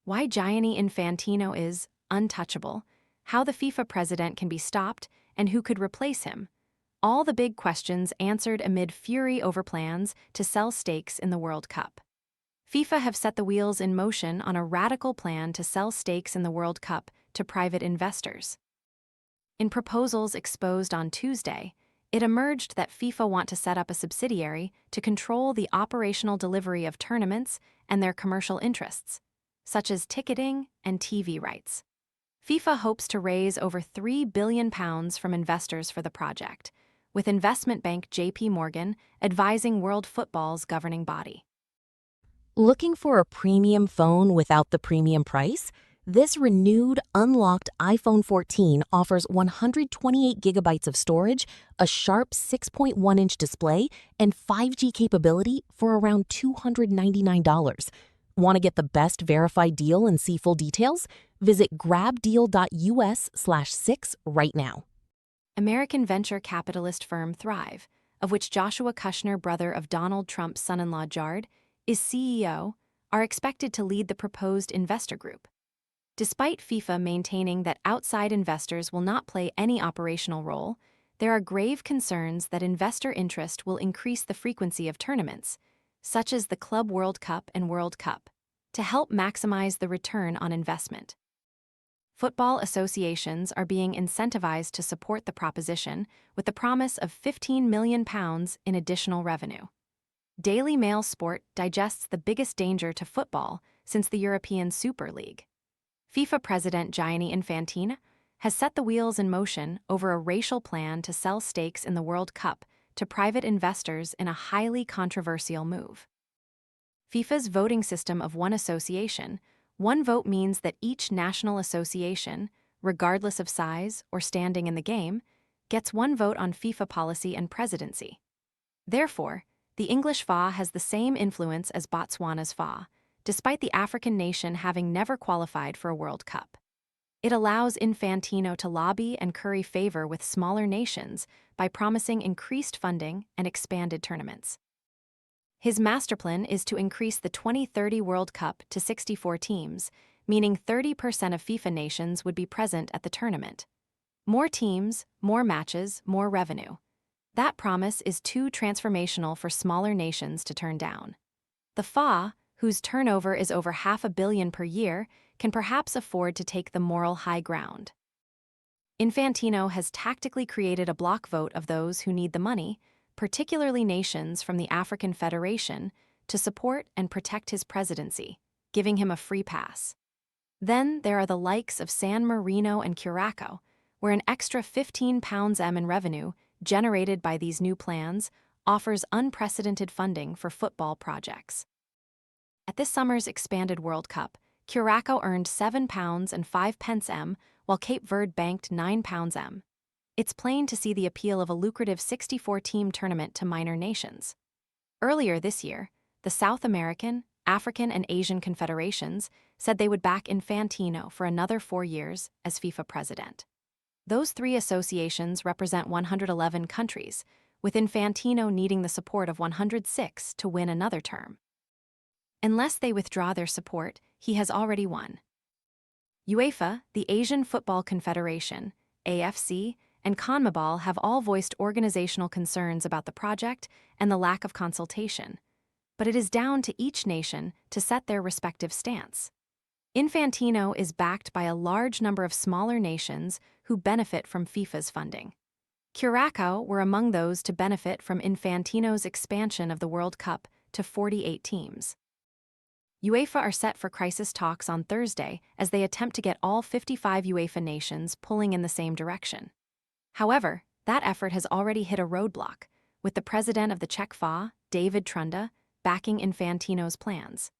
Why Gianni Infantino is untouchable, how the FIFA president can be stopped, and who could replace him. All the big questions answered amid fury over plans to sell stakes in the World Cup. FIFA have set the wheels in motion on a radical plan to sell stakes in the World Cup to private investors. In proposals exposed on Tuesday, it emerged that FIFA want to set up a subsidiary to control the operational delivery of tournaments and their commercial interests, such as ticketing and TV rights. FIFA hopes to raise over £3 billion from investors for the project, with investment bank JP Morgan advising World Football's governing body. Looking for a premium phone without the premium price? This renewed, unlocked iPhone 14 offers 128 gigabytes of storage, a sharp 6.1-inch display, and 5G capability for around $299. Want to get the best verified deal and see full details? Visit grabdeal.us/6 right now. American venture capitalist firm Thrive, of which Joshua Kushner, brother of Donald Trump's son-in-law Jared, is CEO, are expected to lead the proposed investor group. Despite FIFA maintaining that outside investors will not play any operational role, there are grave concerns that investor interest will increase the frequency of tournaments, such as the Club World Cup and World Cup, to help maximize the return on investment. Football associations are being incentivized to support the proposition with the promise of £15 million in additional revenue. Daily Mail Sport digests the biggest danger to football since the European Super League. FIFA president Gianni Infantino has set the wheels in motion over a racial plan to sell stakes in the World Cup to private investors in a highly controversial move. FIFA's voting system of one association, one vote means that each national association, regardless of size or standing in the game, gets one vote on FIFA policy and presidency. Therefore, the English FA has the same influence as Botswana's FA, despite the African nation having never qualified for a World Cup. It allows Infantino to lobby and curry favor with smaller nations by promising increased funding and expanded tournaments. His masterplan is to increase the 2030 World Cup to 64 teams, meaning 30% of FIFA nations would be present at the tournament. More teams, more matches, more revenue. That promise is too transformational for smaller nations to turn down. The FA, whose turnover is over $500 million per year, can perhaps afford to take the moral high ground. Infantino has tactically created a block vote of those who need the money, particularly nations from the African Federation, to support and protect his presidency, giving him a free pass. Then there are the likes of San Marino and Curacao, where an extra £15 in revenue generated by these new plans offers unprecedented funding for football projects. At this summer's expanded World Cup, Curacao earned £7.05, while Cape Verde banked £9. It's plain to see the appeal of a lucrative 64-team tournament to minor nations. Earlier this year, the South American, African, and Asian confederations said they would back Infantino for another 4 years as FIFA president. Those three associations represent 111 countries, with Infantino needing the support of 106 to win another term. Unless they withdraw their support, he has already won. UEFA, the Asian Football Confederation, AFC, and CONMEBOL have all voiced organizational concerns about the project and the lack of consultation, but it is down to each nation to set their respective stance. Infantino is backed by a large number of smaller nations who benefit from FIFA's funding. Curacao were among those to benefit from Infantino's expansion of the World Cup to 48 teams. UEFA are set for crisis talks on Thursday as they attempt to get all 55 UEFA nations pulling in the same direction. However, that effort has already hit a roadblock, with the president of the Czech FA, David Trunda, backing Infantino's plans.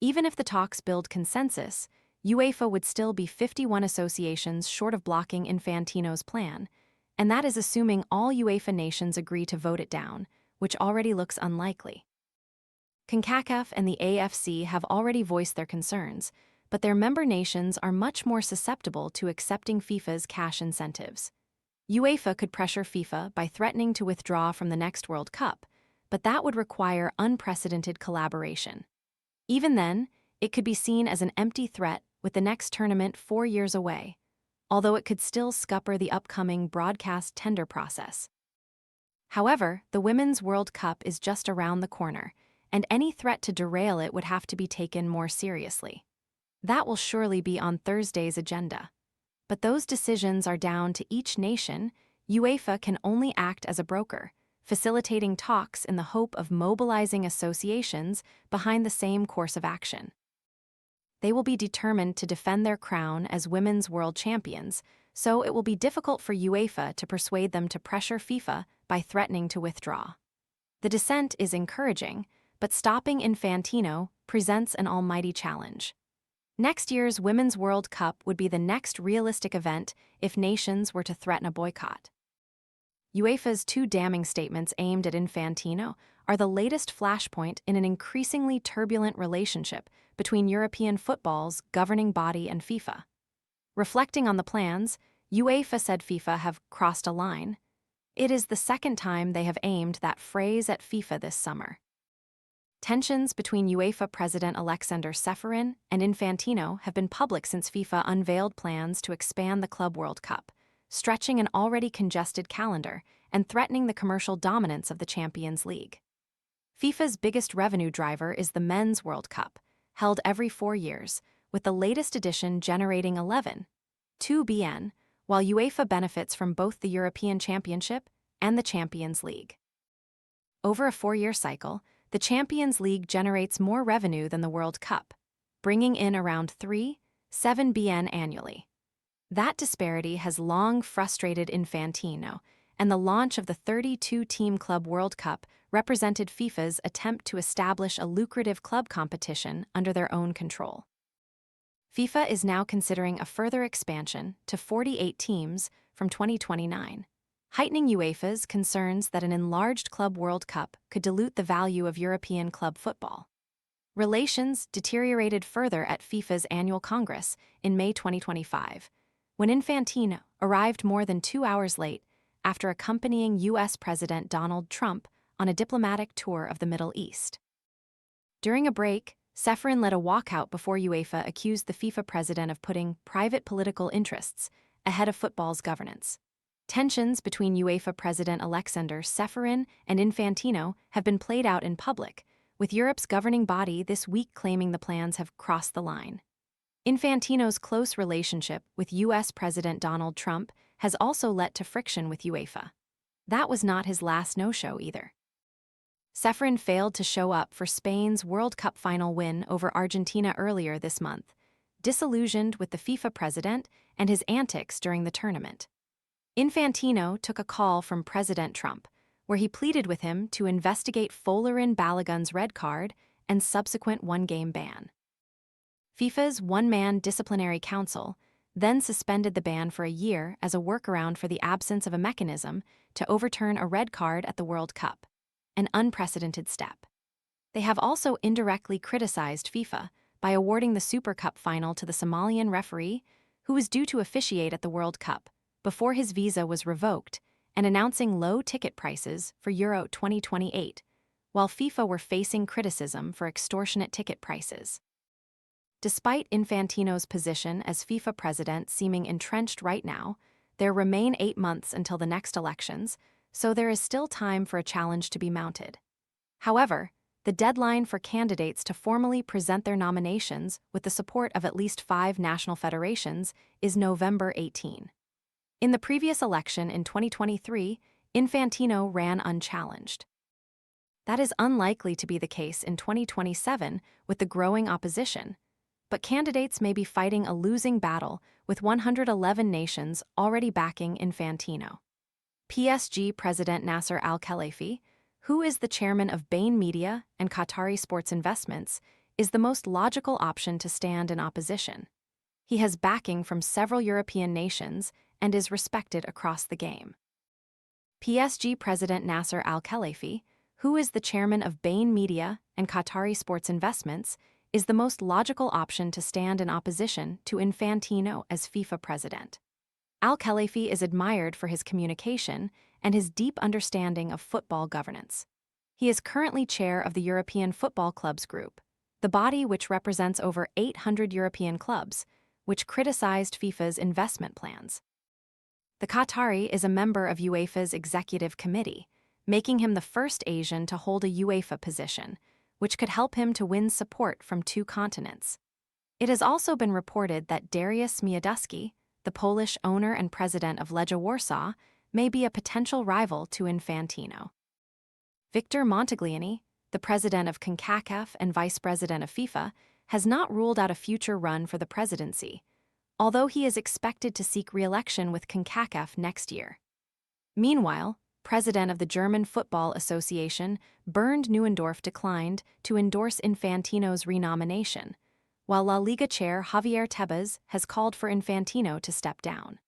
Even if the talks build consensus, UEFA would still be 51 associations short of blocking Infantino's plan, and that is assuming all UEFA nations agree to vote it down, which already looks unlikely. CONCACAF and the AFC have already voiced their concerns, but their member nations are much more susceptible to accepting FIFA's cash incentives. UEFA could pressure FIFA by threatening to withdraw from the next World Cup, but that would require unprecedented collaboration. Even then, It could be seen as an empty threat with the next tournament 4 years away, although it could still scupper the upcoming broadcast tender process. However, the Women's World Cup is just around the corner, and any threat to derail it would have to be taken more seriously. That will surely be on Thursday's agenda. But those decisions are down to each nation. UEFA can only act as a broker, facilitating talks in the hope of mobilizing associations behind the same course of action. They will be determined to defend their crown as women's world champions, so it will be difficult for UEFA to persuade them to pressure FIFA by threatening to withdraw. The dissent is encouraging, but stopping Infantino presents an almighty challenge. Next year's Women's World Cup would be the next realistic event if nations were to threaten a boycott. UEFA's two damning statements aimed at Infantino are the latest flashpoint in an increasingly turbulent relationship between European football's governing body and FIFA. Reflecting on the plans, UEFA said FIFA have crossed a line. It is the second time they have aimed that phrase at FIFA this summer. Tensions between UEFA President Alexander Ceferin and Infantino have been public since FIFA unveiled plans to expand the Club World Cup, stretching an already congested calendar and threatening the commercial dominance of the Champions League. FIFA's biggest revenue driver is the Men's World Cup, held every 4 years, with the latest edition generating 11.2 billion, while UEFA benefits from both the European Championship and the Champions League. Over a 4-year cycle, the Champions League generates more revenue than the World Cup, bringing in around 3.7 billion annually. That disparity has long frustrated Infantino, and the launch of the 32-team Club World Cup represented FIFA's attempt to establish a lucrative club competition under their own control. FIFA is now considering a further expansion to 48 teams from 2029, heightening UEFA's concerns that an enlarged Club World Cup could dilute the value of European club football. Relations deteriorated further at FIFA's annual Congress in May 2025, when Infantino arrived more than 2 hours late after accompanying U.S. President Donald Trump on a diplomatic tour of the Middle East. During a break, Ceferin led a walkout before UEFA accused the FIFA president of putting private political interests ahead of football's governance. Tensions between UEFA President Alexander Ceferin and Infantino have been played out in public, with Europe's governing body this week claiming the plans have crossed the line. Infantino's close relationship with U.S. President Donald Trump has also led to friction with UEFA. That was not his last no-show either. Ceferin failed to show up for Spain's World Cup final win over Argentina earlier this month, disillusioned with the FIFA president and his antics during the tournament. Infantino took a call from President Trump, where he pleaded with him to investigate Folarin Balogun's red card and subsequent one-game ban. FIFA's one-man disciplinary council then suspended the ban for a year as a workaround for the absence of a mechanism to overturn a red card at the World Cup, an unprecedented step. They have also indirectly criticized FIFA by awarding the Super Cup final to the Somalian referee, who was due to officiate at the World Cup before his visa was revoked, and announcing low ticket prices for Euro 2028, while FIFA were facing criticism for extortionate ticket prices. Despite Infantino's position as FIFA president seeming entrenched right now, there remain 8 months until the next elections, so there is still time for a challenge to be mounted. However, the deadline for candidates to formally present their nominations with the support of at least 5 national federations is November 18. In the previous election in 2023, Infantino ran unchallenged. That is unlikely to be the case in 2027 with the growing opposition, but candidates may be fighting a losing battle with 111 nations already backing Infantino. PSG President Nasser Al-Khelaifi, who is the chairman of Bain Media and Qatari Sports Investments, is the most logical option to stand in opposition. He has backing from several European nations and is respected across the game. PSG President Nasser Al-Khelaifi, who is the chairman of Bain Media and Qatari Sports Investments, is the most logical option to stand in opposition to Infantino as FIFA president. Al-Khelaifi is admired for his communication and his deep understanding of football governance. He is currently chair of the European Football Clubs Group, the body which represents over 800 European clubs, which criticized FIFA's investment plans. The Qatari is a member of UEFA's executive committee, making him the first Asian to hold a UEFA position, which could help him to win support from 2 continents. It has also been reported that Dariusz Mioduski, the Polish owner and president of Legia Warsaw, may be a potential rival to Infantino. Victor Montagliani, the president of CONCACAF and vice president of FIFA, has not ruled out a future run for the presidency, although he is expected to seek re-election with CONCACAF next year. Meanwhile, president of the German Football Association, Bernd Neuendorf, declined to endorse Infantino's renomination, while La Liga chair Javier Tebas has called for Infantino to step down.